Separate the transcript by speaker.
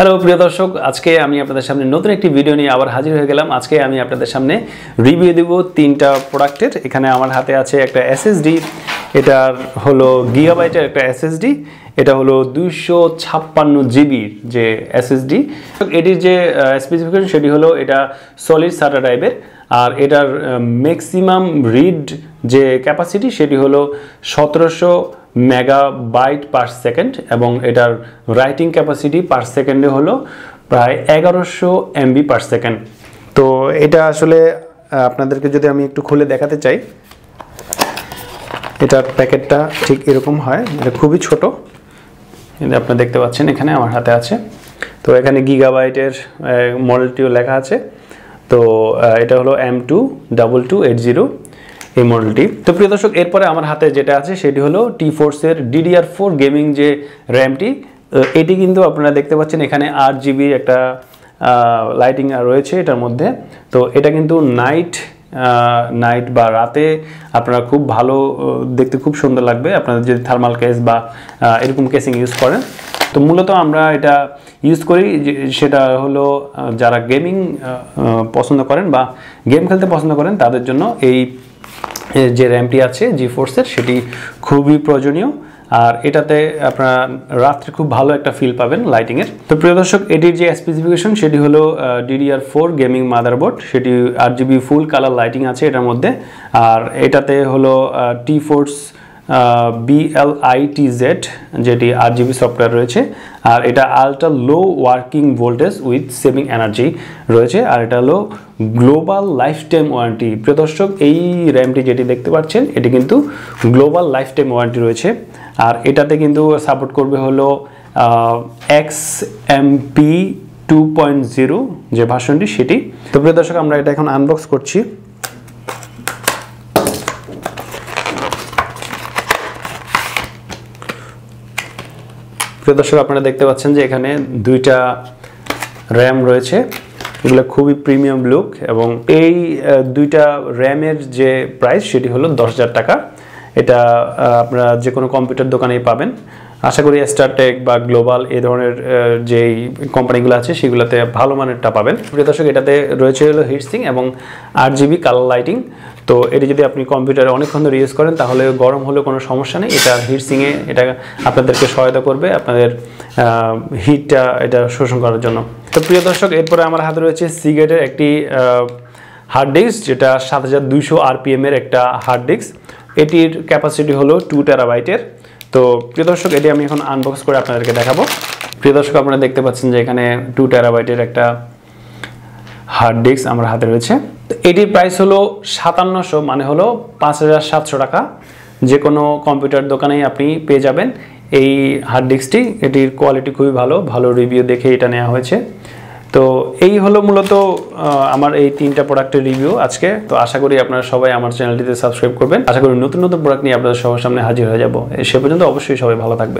Speaker 1: Hello প্রিয় দর্শক, আজকে আমি আপনাদের সামনে নতুন একটি ভিডিও নিয়ে আবার হাজির হয়ে গেলাম। আজকে আমি আপনাদের সামনে রিভিউ দেব তিনটা প্রোডাক্টের। এখানে আমার হাতে আছে একটা এসএসডি, এটার হলো গিগাবাইটের একটা এসএসডি, এটা হলো 256 জিবির যে এসএসডি। এটির যে স্পেসিফিকেশন সেটি হলো এটা সলিড সাটা টাইপের, আর এটার ম্যাক্সিমাম রিড যে ক্যাপাসিটি সেটি হলো 1700 মেগাবাইট পার সেকেন্ড এবং এটার রাইটিং ক্যাপাসিটি পার সেকেন্ডে হলো প্রায় 1100 এমবি পার সেকেন্ড। তো এটা আসলে আপনাদেরকে যদি আমি একটু খুলে দেখাতে চাই, এটার প্যাকেটটা ঠিক এরকম হয়, এটা খুবই ছোট, আপনারা দেখতে পাচ্ছেন এখানে আমার হাতে আছে। তো এখানে গিগাবাইটের মডেলটিও লেখা আছে। তো এটা হলো M22280 এই মডেলটি। তো প্রিয় দর্শক, এরপরে আমার হাতে যেটা আছে সেটি হলো টি-ফোর্সের DDR4 গেমিং যে র্যামটি। এটি কিন্তু আপনারা দেখতে পাচ্ছেন এখানে 8 জিবির একটা লাইটিং রয়েছে এটার মধ্যে। তো এটা কিন্তু নাইট বা রাতে আপনারা খুব ভালো দেখতে, খুব সুন্দর লাগবে আপনাদের যদি থার্মাল কেস বা এরকম কেসিং ইউজ করেন। তো মূলত আমরা এটা ইউজ করি, সেটা হলো যারা গেমিং পছন্দ করেন বা গেম খেলতে পছন্দ করেন তাদের জন্য এই যে র্যামটি আছে জি-ফোর্সের সেটি খুবই প্রয়োজনীয়। আর এটাতে আপনারা রাত্রে খুব ভালো একটা ফিল পাবেন লাইটিংয়ের। তো প্রিয় দর্শক, এটির যে স্পেসিফিকেশন সেটি হলো DDR4 গেমিং মাদারবোর্ড, সেটি 8 জিবি ফুল কালার লাইটিং আছে এটার মধ্যে। আর এটাতে হলো টি-ফোর্স BLITZ যেটি 8 জিবি সফটওয়্যার রয়েছে। আর এটা ultra low working voltage with saving energy রয়েছে। আর এটা হলো গ্লোবাল লাইফ টাইম ওয়ারেন্টি। প্রিয় দর্শক, এই র্যামটি যেটি দেখতে পাচ্ছেন এটি কিন্তু গ্লোবাল লাইফ টাইম ওয়ারেন্টি রয়েছে। আর এটাতে কিন্তু সাপোর্ট করবে হলো XMP 2.0 যে ভার্সনটি সেটি। তো প্রিয় দর্শক, আমরা এটা এখন আনবক্স করছি। প্রিয় দর্শক, আপনারা দেখতে পাচ্ছেন যে এখানে দুইটা র্যাম রয়েছে, এগুলো খুবই প্রিমিয়াম লুক এবং এই দুইটা র্যামের যে প্রাইস সেটি হলো 10,000 টাকা। এটা আপনারা যে কোনো কম্পিউটার দোকানেই পাবেন। আশা করি স্টারটেক বা গ্লোবাল এই ধরনের যেই কোম্পানিগুলো আছে সেগুলোতে ভালো মানেরটা পাবেন। প্রিয় দর্শক, এটাতে রয়েছে হলো হিটসিং এবং 8 জিবি কালার লাইটিং। তো এটি যদি আপনি কম্পিউটারে অনেকক্ষণ ধরে ইউজ করেন তাহলে গরম হলেও কোনো সমস্যা নেই, এটা হিটসিংয়ে এটা আপনাদেরকে সহায়তা করবে আপনাদের হিটটা এটা শোষণ করার জন্য। তো প্রিয় দর্শক, এরপরে আমার হাতে রয়েছে সিগেটের একটি হার্ড ডিস্ক, যেটা 7200 RPM এর একটা হার্ড ডিস্ক। এটির ক্যাপাসিটি হলো 2 টেরাবাইটের। তো প্রিয় দর্শক, এটি আমি এখন আনবক্স করে আপনাদেরকে দেখাবো। প্রিয় দর্শক, আপনারা দেখতে পাচ্ছেন যে এখানে 2 টেরাবাইটের একটা হার্ড ডিস্ক আমার হাতে রয়েছে। তো এটির প্রাইস হলো 5700, মানে হলো 5700 টাকা। যে কোনো কম্পিউটার দোকানেই আপনি পেয়ে যাবেন এই হার্ড ডিস্কটি। এটির কোয়ালিটি খুবই ভালো রিভিউ দেখে এটা নেওয়া হয়েছে। তো এই হলো মূলত আমার এই তিনটা প্রোডাক্টের রিভিউ আজকে। তো আশা করি আপনারা সবাই আমার চ্যানেলটিতে সাবস্ক্রাইব করবেন। আশা করি নতুন প্রোডাক্ট নিয়ে আপনাদের সবার সামনে হাজির হয়ে যাব। সে পর্যন্ত অবশ্যই সবাই ভালো থাকবেন।